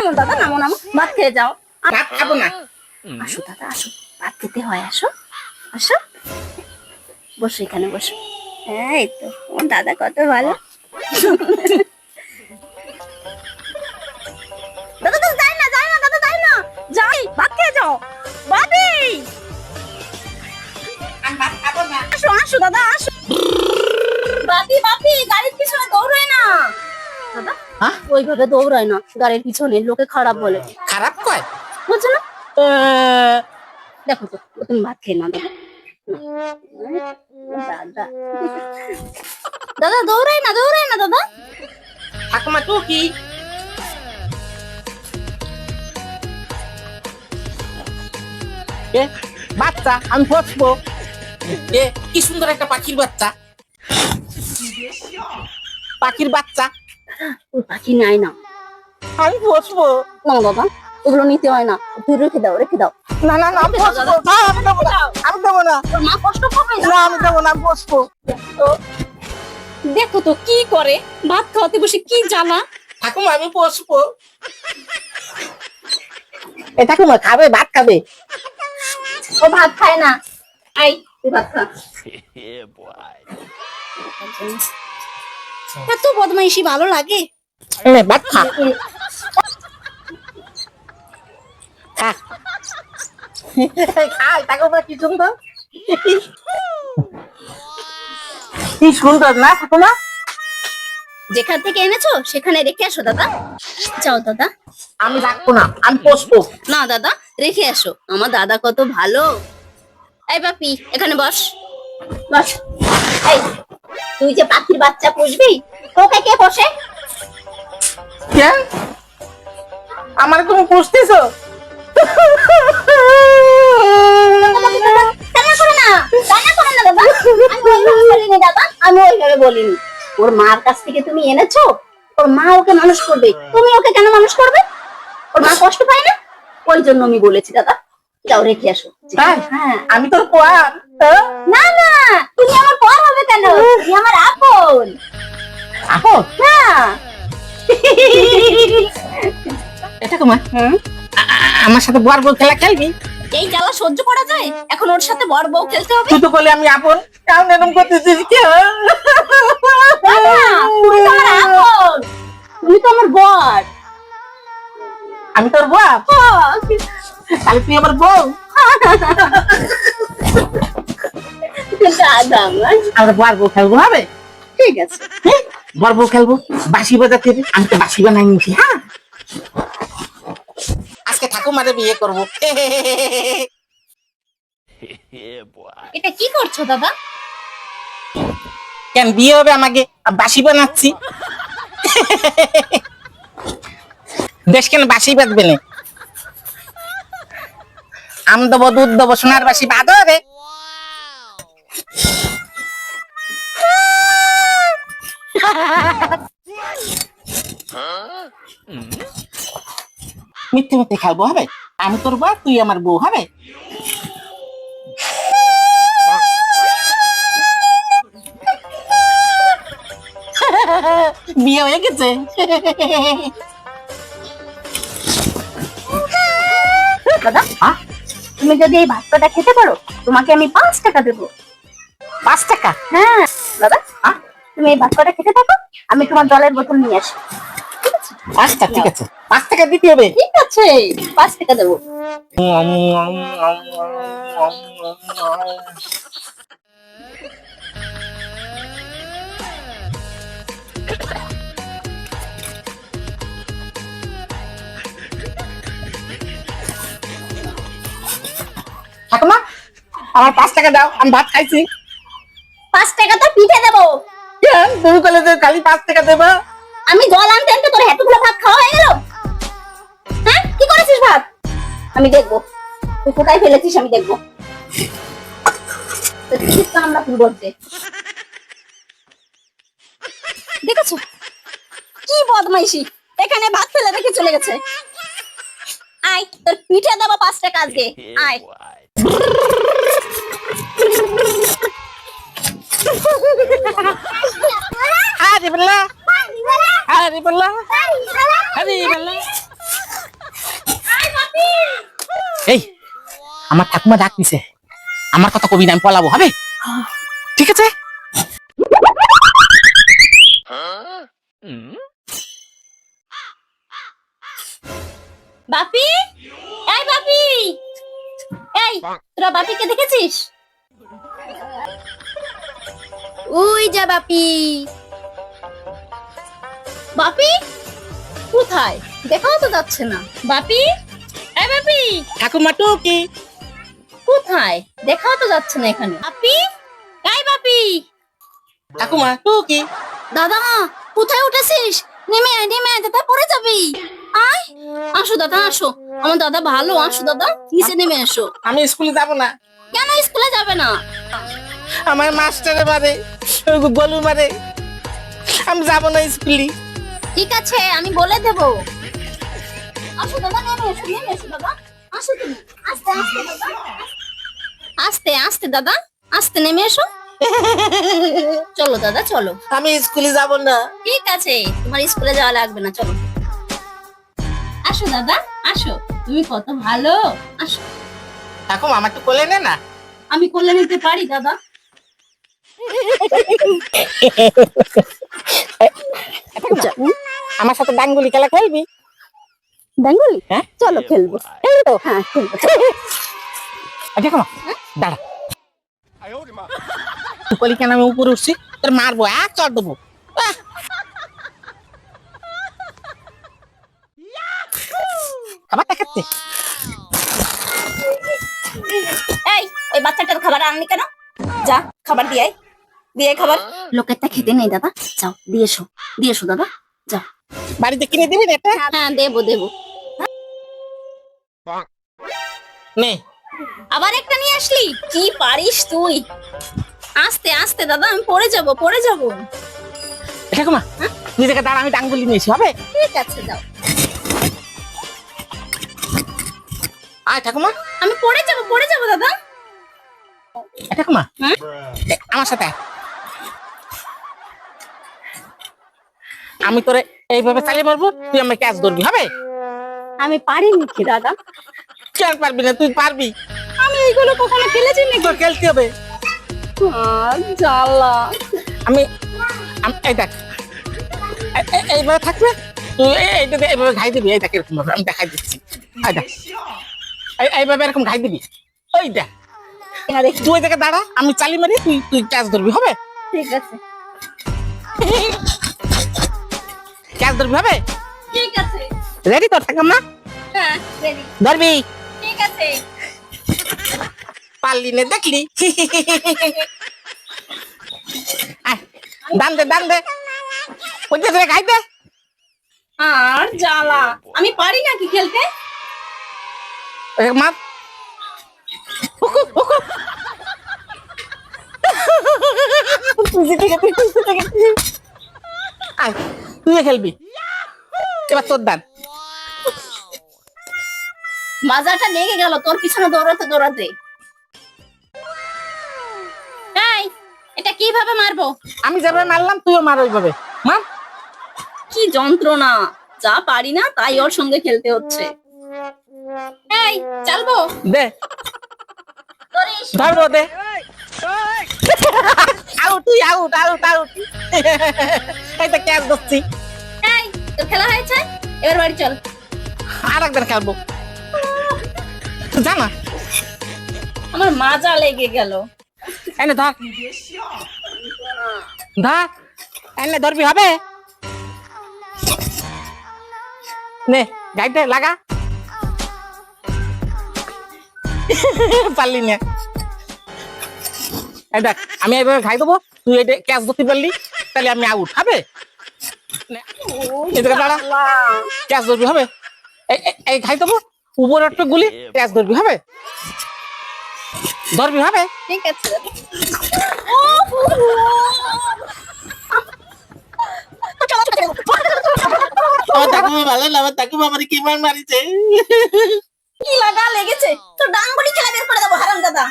নামো দাদা, নামো নামো, ভাত খেয়ে যাও। ভাত খাবো না। আসো দাদা আসো, ভাত খেতে হয়, আসো আসো, বসো এখানে বসো। হ্যাঁ এই তো, আমার দাদা কত ভালো। দাদা দাদা যাই না, যাই না দাদা, যাই না, যাই, ভাত খেয়ে যাও। বাবি আমি ভাত খাবো না। আসো আসো দাদা আসো। বাপি বাপি, গাড়ির পিছনে দৌড়ায় না দাদা। হ্যাঁ? ওইভাবে দৌড়ায় না গাড়ির পিছনে, লোকে খারাপ বলে। খারাপ কয়? বুঝছো না? দেখো তো, তুমি ভাত খেয়ে না দাদা। দাদা দাদা দৌড়ায় না, দৌড়ায় না দাদা। ঠাকুমা তো কি বাচ্চা আমি বসবো। কি সুন্দর একটা পাখির বাচ্চা, পাখির বাচ্চা ওই পাখি নাই না, আমি বসবো। না দাদা, ওগুলো নিতে হয় না, তুই রেখে দাও, রেখে দাও। না না না আমি বসবো না, আমি দেবো না, আমি দেবো না, তোর মা কষ্ট পাবে না আমি দেবো না, আমি বসবো। তো। দেখো তো কি করে, ভাত খাওয়াতে বসে কি জ্বালা। ঠাকুমা আমি বসবো। এ ঠাকুমা খাবে, ভাত খাবে। ও ভাত খায় না, আই তুই ভাত খা। এত বদমাইশি ভালো লাগে? ভাত খা, খা। খাই ঠাকুমা, কি সুন্দর, কি সুন্দর না ঠাকুমা? যেখান থেকে এনেছো সেখানে রেখে আসো দাদা। যাও দাদা। আমি রাখবো না, আমি বসবো। না দাদা, রেখে আসো, আমার দাদা কত ভালো। এই বাপি এখানে বস, বস। এই তুই যে পাখির বাচ্চা পুষবি, তোকে কে পোষে? কেন আমার তুমি পুষতেছো? কান্না করে না, কান্না করে না দাদা। আমি ওইভাবে বলিনি দাদা, আমি ওইভাবে বলিনি। ওর মার কাছ থেকে তুমি এনেছো, ওর মা ওকে মানুষ করবে, তুমি ওকে কেন মানুষ করবে? ওর মা কষ্ট পায় না, ওই জন্য আমি বলেছি দাদা। যাও রেখে আসো। তাই? হ্যাঁ। আমি তোর কোয়ার। না না, তুমি আমার পর হবে কেন, তুমি আমার আপন। আপন? হ্যাঁ। এটা তোমার আমার সাথে বর বউ খেলা খেলবি? এই জ্বালা সহ্য করা যায়? এখন ওর সাথে বর বউ খেলতে হবে? তুই তো বলে আমি আপন, কারণ এরকম করতেছিস কে? দাদা, তুমি তো আমার আপন, তুমি তো আমার বর। আমি তোর বাপ, তাহলে তুই আমার বউ। দাদা আমার, আমরা বর বউ খেলবো, হবে? ঠিক আছে। বর বউ খেলবো, বাঁশি বাজাতে হবে, আমি তো বাঁশি বানাই নিছি। হ্যাঁ, আজকে ঠাকুমারে বিয়ে করবো। এটা কি করছো দাদা? কেন বিয়ে হবে আমাকে, বাঁশি বানাচ্ছি। দেশ কেন বাঁশি বাজবে না? আম দেবো, দুধ দেবো, সোনার বাঁশি বাঁধো রে। মিথ্যে মিথ্যে খেলবো, হবে? আমি তোর বউ, তুই আমার বউ, হবে? বিয়ে হয়ে গেছে। দাদা, তুমি যদি এই ভাতটা খেতে পারো, তোমাকে আমি 5 টাকা দেবো। 5 টাকা? হ্যাঁ দাদা, তুমি এই ভাতটা খেতে থাকো, আমি তোমার জলের বোতল নিয়ে আসি। আচ্ছা ঠিক আছে, 5 টাকা দিতে হবে। ঠিক আছে, 5 টাকা দেবো। ঠাকুমা আমার 5 টাকা দাও, আমি ভাত খাইছি। 5 টাকা তো পিঠে দেবো। কেন তুমি বলে যে খালি 5 টাকা দেবা? আমি জল আনতে আনতে তোর এতগুলো ভাত খাওয়া হয়ে গেল। হ্যাঁ, কি করেছিস ভাত? আমি দেখবো তুই কোথায় ফেলেছিস, আমি দেখবো। আমরা কি বলছে দেখেছো, কি বদমাইশি, এখানে ভাত ফেলে রেখে চলে গেছে। আয় তোর পিঠে দেবো 5 টাকা আজকে, আয়। আরে বল্লা, আরে বল্লা, আরে বল্লা। আমার ঠাকুমা ডাকতিছে, আমার কথা কবি না, আমি পলাবো, হবে? ঠিক আছে। বাপি, এই বাপি, এই তোরা বাপিকে দেখেছিস? ওই যা বাপি। বাপি কোথায়? দেখাও তো যাচ্ছে না। বাপি, এই বাপি ঠাকুমা টুকি, কোথায়? দেখাও তো যাচ্ছে না এখানে। বাপি, এই বাপি। ঠাকুমা টুকি। দাদা কোথায় উঠেছিস? নেমে আয়, নেমে আয়, দাদা পড়ে যাবি। আয়, আসো দাদা আসো, আমার দাদা ভালো, আসো দাদা নিচে নেমে এসো। আমি স্কুলে যাব না। কেন স্কুলে যাবে না? আমার মাস্টারে মারে, বলু মারে, আমি যাব না স্কুলে। ঠিক আছে আমি বলে দেবো। আসো দাদা, নেমে এসো, নেমে এসো দাদা, আসো তুমি। আস্তে আস্তে দাদা, আস্তে আস্তে দাদা, আস্তে নেমে এসো। চলো দাদা চলো। আমি স্কুলে যাব না। ঠিক আছে, তোমার স্কুলে যাওয়া লাগবে না, চলো। আসো দাদা আসো, তুমি কত ভালো, আসো। ঠাকুমা আমার একটু কোলে নে না। আমি কোলে নিতে পারি দাদা। আমার সাথে ডাঙ্গুলি খেলা খেলবি? ডাঙ্গুলি? হ্যাঁ চলো খেলবো। খেলবো তো? হ্যাঁ খেলবো। ঠাকুমা দাঁড়া, কলি কেন আমি উপরে উঠছি, তোর মারবো, এক চড় দেবো। খাবার দেখাচ্ছে। এই ওই বাচ্চাটার খাবার আননি কেন? যা খাবার দিয়ে আয়, দিয়ে আয় খাবার। লোকেরটা খেতে নেই দাদা, যাও দিয়ে এসো, দিয়ে এসো দাদা, যাও। বাড়িতে কিনে দিবি না এটা? হ্যাঁ দেবো দেবো। নে আবার একটা নিয়ে আসলি, কি পারিস তুই। আস্তে আস্তে দাদা, আমি পড়ে যাবো, পড়ে যাবো। ঠাকুমা তুই দেখে দাঁড়া, আমি ডাঙ্গুলি নিয়েছি, হবে? ঠিক আছে যাও। আয় ঠাকুমা। আমি পড়ে যাবো, পড়ে যাবো দাদা। ঠাকুমা হ্যাঁ? আমার সাথে আয়। আমি তোরে এইভাবে চালিয়ে মারবো, তুই আমার ক্যাচ ধরবি, হবে? আমি পারিনি কি দাদা? কেন পারবি না? তুই পারবি। আমি এইগুলো কখনো খেলেছি নাকি? তোর খেলতে হবে। জ্বালা। আমি এই দেখ, এইভাবে থাকবে, তুই এইটা এইভাবে ঘাই দিবি, এই দেখ এরকম ভাবে আমি দেখাই দিচ্ছি। এই দেখ, এইভাবে এরকম ঘাই দিবি, ওই দেখ। তুই ওই জায়গায় দাঁড়া, আমি চালি মারি, তুই তুই ক্যাচ ধরবি, হবে? ঠিক আছে। ক্যাচ ধরবি, হবে? ঠিক আছে। রেডি তো ঠাকুমা? হ্যাঁ রেডি। ধরবি। ঠিক আছে। পারলি না দেখলি। আয়, দান দে, দান দে, ওই যে ধরে ঘাই দে। আর জ্বালা, আমি পারি নাকি খেলতে? মার। উকু, উকু। আয়, তুই খেলবি, এবার তোর দান। মাজাটা লেগে গেল তোর পিছনে দৌড়াতে দৌড়াতে। এই এটা কিভাবে মারবো? আমি যেভাবে মারলাম তুইও মার ওইভাবে, মার। কি যন্ত্রণা, যা পারি না তাই ওর সঙ্গে খেলতে হচ্ছে। এই চালবো? দে, ধরিস। ধরবো, দে। আউট, তুই আউট, আউট, আউট। এই তো ক্যাচ ধরছি। এই তোর খেলা হয়েছে, এবার বাড়ি চল। আর একবার খেলবো, জানা। আমার মাজা লেগে গেল। এনে ধর, ধর, এনে ধরবি, হবে? নে গাইতে লাগা। পারলি না। এই দেখ, আমি এইভাবে খাই দেবো, তুই এটা ক্যাচ ধরতে পারলি, তাহলে আমি আউট, হবে? এই জায়গায় দাঁড়া, ক্যাচ ধরবি, হবে? এই খাই দেবো, উপর একটা গুলি, ক্যাচ ধরবি, হবে? ধরবি, হবে? ঠিক আছে। আমার ঠাকুমা ভালো না, আমার ঠাকুমা আমার কি মার মারিছে। কি লাগা লেগেছে, তোর ডাঙ্গুলি খেলা বের করে দেবো হারামজাদা।